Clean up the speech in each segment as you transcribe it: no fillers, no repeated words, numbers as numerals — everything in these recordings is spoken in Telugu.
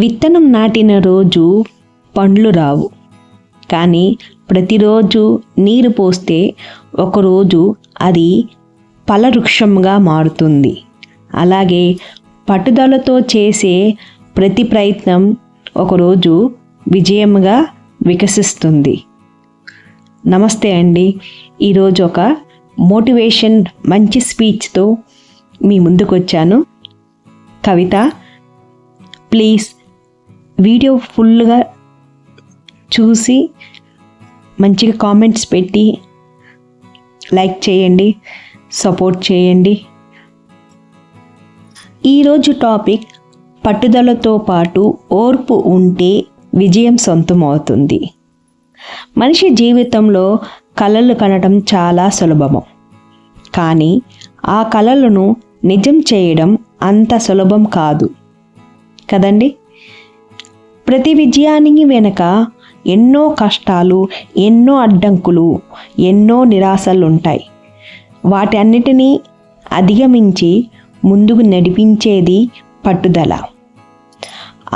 విత్తనం నాటిన రోజు పండ్లు రావు, కానీ ప్రతిరోజు నీరు పోస్తే ఒకరోజు అది ఫలవృక్షంగా మారుతుంది. అలాగే పట్టుదలతో చేసే ప్రతి ప్రయత్నం ఒకరోజు విజయంగా వికసిస్తుంది. నమస్తే అండి. ఈరోజు ఒక మోటివేషన్ మంచి స్పీచ్తో మీ ముందుకు వచ్చాను. కవిత, ప్లీజ్ వీడియో ఫుల్గా చూసి మంచిగా కామెంట్స్ పెట్టి లైక్ చేయండి, సపోర్ట్ చేయండి. ఈరోజు టాపిక్ పట్టుదలతో పాటు ఓర్పు ఉంటే విజయం సొంతమవుతుంది. మనిషి జీవితంలో కలలు కనడం చాలా సులభము, కానీ ఆ కలలను నిజం చేయడం అంత సులభం కాదు కదండి. ప్రతి విజయానికి వెనుక ఎన్నో కష్టాలు, ఎన్నో అడ్డంకులు, ఎన్నో నిరాశలు ఉంటాయి. వాటన్నిటినీ అధిగమించి ముందుకు నడిపించేది పట్టుదల.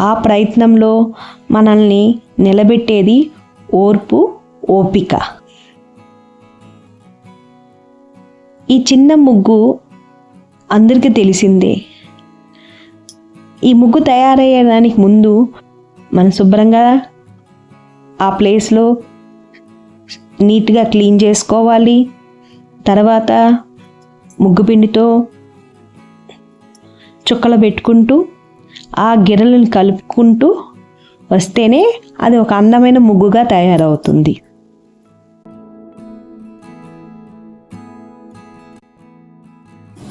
ఆ ప్రయత్నంలో మనల్ని నిలబెట్టేది ఓర్పు, ఓపిక. ఈ చిన్న ముగ్గు అందరికీ తెలిసిందే. ఈ ముగ్గు తయారయ్యేదానికి ముందు మనం శుభ్రంగా ఆ ప్లేస్లో నీట్గా క్లీన్ చేసుకోవాలి. తర్వాత ముగ్గు పిండితో చుక్కలు పెట్టుకుంటూ ఆ గిర్రలను కలుపుకుంటూ వస్తేనే అది ఒక అందమైన ముగ్గుగా తయారవుతుంది.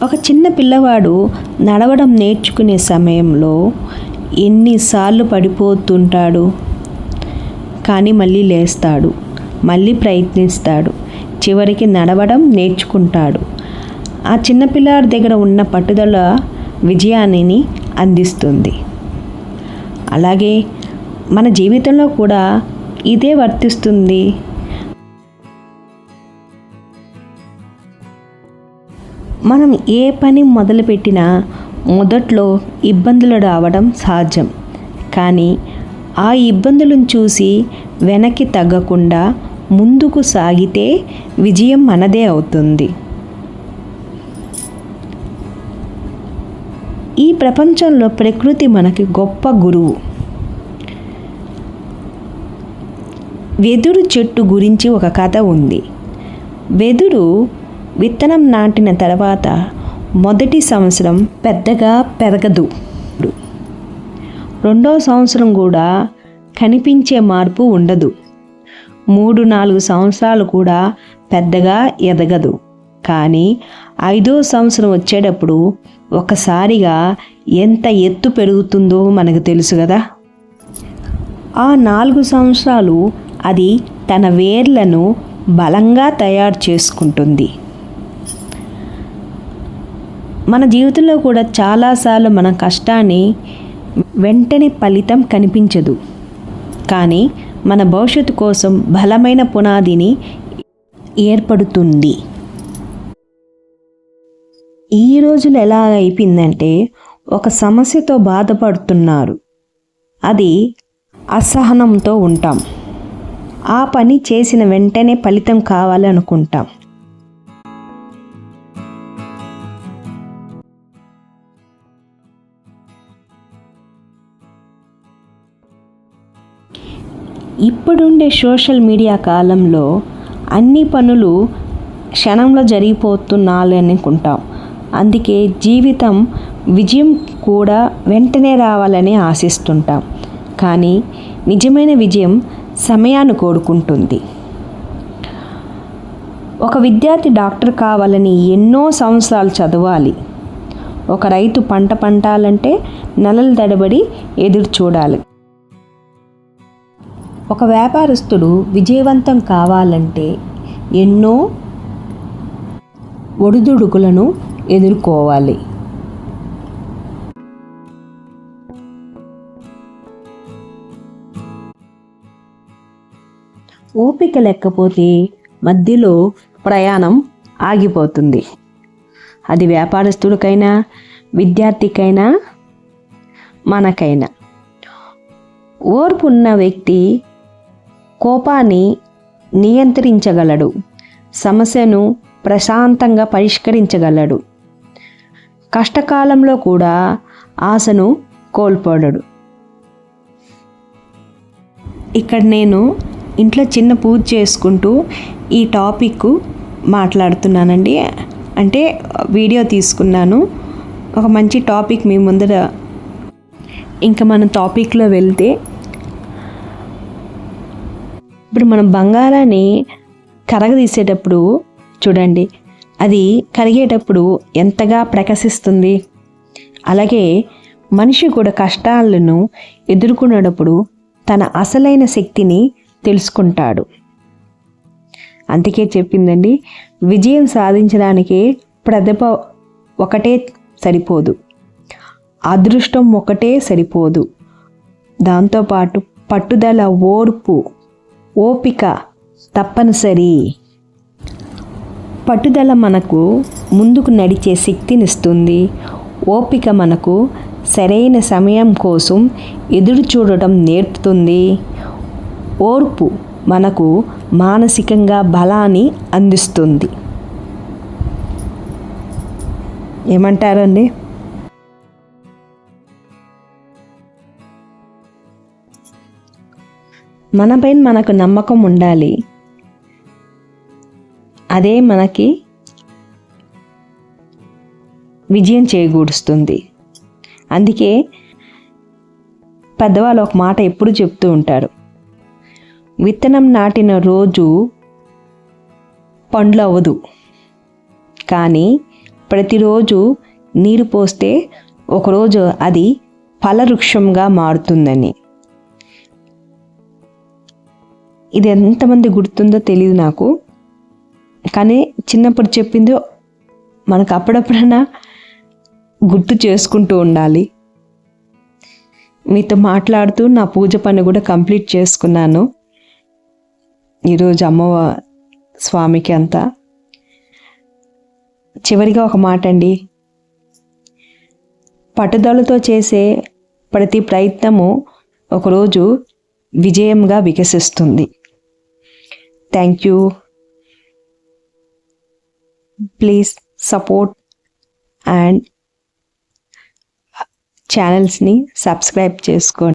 ఒక చిన్న పిల్లవాడు నడవడం నేర్చుకునే సమయంలో ఎన్నిసార్లు పడిపోతుంటాడు, కానీ మళ్ళీ లేస్తాడు, మళ్ళీ ప్రయత్నిస్తాడు, చివరికి నడవడం నేర్చుకుంటాడు. ఆ చిన్న పిల్లాడి దగ్గర ఉన్న పట్టుదల విజయాన్ని అందిస్తుంది. అలాగే మన జీవితంలో కూడా ఇదే వర్తిస్తుంది. మనం ఏ పని మొదలుపెట్టినా మొదట్లో ఇబ్బందులు రావడం సహజం, కానీ ఆ ఇబ్బందులను చూసి వెనక్కి తగ్గకుండా ముందుకు సాగితే విజయం మనదే అవుతుంది. ఈ ప్రపంచంలో ప్రకృతి మనకి గొప్ప గురువు. వెదురు చెట్టు గురించి ఒక కథ ఉంది. వెదురు విత్తనం నాటిన తర్వాత మొదటి సంవత్సరం పెద్దగా పెరగదు. రెండో సంవత్సరం కూడా కనిపించే మార్పు ఉండదు. 3-4 సంవత్సరాలు కూడా పెద్దగా ఎదగదు. కానీ 5వ సంవత్సరం వచ్చేటప్పుడు ఒకసారిగా ఎంత ఎత్తు పెరుగుతుందో మనకు తెలుసు కదా. ఆ 4 సంవత్సరాలు అది తన వేర్లను బలంగా తయారు చేసుకుంటుంది. మన జీవితంలో కూడా చాలాసార్లు మన కష్టాన్ని వెంటనే ఫలితం కనిపించదు, కానీ మన భవిష్యత్తు కోసం బలమైన పునాదిని ఏర్పడుతుంది. ఈ రోజులు ఎలా అయిపోయిందంటే, ఒక సమస్యతో బాధపడుతున్నారు, అది అసహనంతో ఉంటాం. ఆ పని చేసిన వెంటనే ఫలితం కావాలనుకుంటాం. ఇప్పుడుండే సోషల్ మీడియా కాలంలో అన్ని పనులు క్షణంలో జరిగిపోతున్నాయి అనుకుంటాం. అందుకే జీవితం విజయం కూడా వెంటనే రావాలని ఆశిస్తుంటాం. కానీ నిజమైన విజయం సమయాన్ని కోరుకుంటుంది. ఒక విద్యార్థి డాక్టర్ కావాలని ఎన్నో సంవత్సరాలు చదవాలి. ఒక రైతు పంట పండాలంటే నెలల తడబడి ఎదురు చూడాలి. ఒక వ్యాపారస్తుడు విజయవంతం కావాలంటే ఎన్నో ఒడిదుడుకులను ఎదుర్కోవాలి. ఓపిక లేకపోతే మధ్యలో ప్రయాణం ఆగిపోతుంది. అది వ్యాపారస్తుడికైనా, విద్యార్థికైనా, మనకైనా. ఓర్పు ఉన్న వ్యక్తి కోపాన్ని నియంత్రించగలడు, సమస్యను ప్రశాంతంగా పరిష్కరించగలడు, కష్టకాలంలో కూడా ఆశను కోల్పోడడు. ఇక్కడ నేను ఇంట్లో చిన్న పూజ చేసుకుంటూ ఈ టాపిక్ మాట్లాడుతున్నానండి. అంటే వీడియో తీసుకున్నాను. ఒక మంచి టాపిక్ మీ ముందర. ఇంకా మన టాపిక్లో వెళ్తే, ఇప్పుడు మనం బంగారాన్ని కరగదీసేటప్పుడు చూడండి, అది కరిగేటప్పుడు ఎంతగా ప్రకాశిస్తుంది. అలాగే మనిషి కూడా కష్టాలను ఎదుర్కొనేటప్పుడు తన అసలైన శక్తిని తెలుసుకుంటాడు. అందుకే చెప్పిందండి, విజయం సాధించడానికి ప్రతిభ ఒకటే సరిపోదు, అదృష్టం ఒకటే సరిపోదు. దాంతోపాటు పట్టుదల, ఓపిక తప్పనిసరి. పట్టుదల మనకు ముందుకు నడిచే శక్తినిస్తుంది. ఓపిక మనకు సరైన సమయం కోసం ఎదురు చూడటం నేర్పుతుంది. ఓర్పు మనకు మానసికంగా బలాన్ని అందిస్తుంది. ఏమంటారండి? మనపైన మనకు నమ్మకం ఉండాలి. అదే మనకి విజయం చేకూరుస్తుంది. అందుకే పెద్దవాళ్ళు ఒక మాట ఎప్పుడు చెప్తూ ఉంటారు, విత్తనం నాటిన రోజు పండ్లు అవ్వదు, కానీ ప్రతిరోజు నీరు పోస్తే ఒకరోజు అది ఫలవృక్షంగా మారుతుందని. ఇది ఎంతమంది గుర్తుందో తెలియదు నాకు, కానీ చిన్నప్పుడు చెప్పింది మనకు అప్పుడప్పుడైనా గుర్తు చేసుకుంటూ ఉండాలి. మీతో మాట్లాడుతూ నా పూజ పని కూడా కంప్లీట్ చేసుకున్నాను ఈరోజు స్వామికి అంతా. చివరిగా ఒక మాట అండి, పట్టుదలతో చేసే ప్రతి ప్రయత్నము ఒకరోజు విజయంగా వికసిస్తుంది. Thank you. Please support and ఛానల్స్ని సబ్స్క్రైబ్ చేసుకోండి.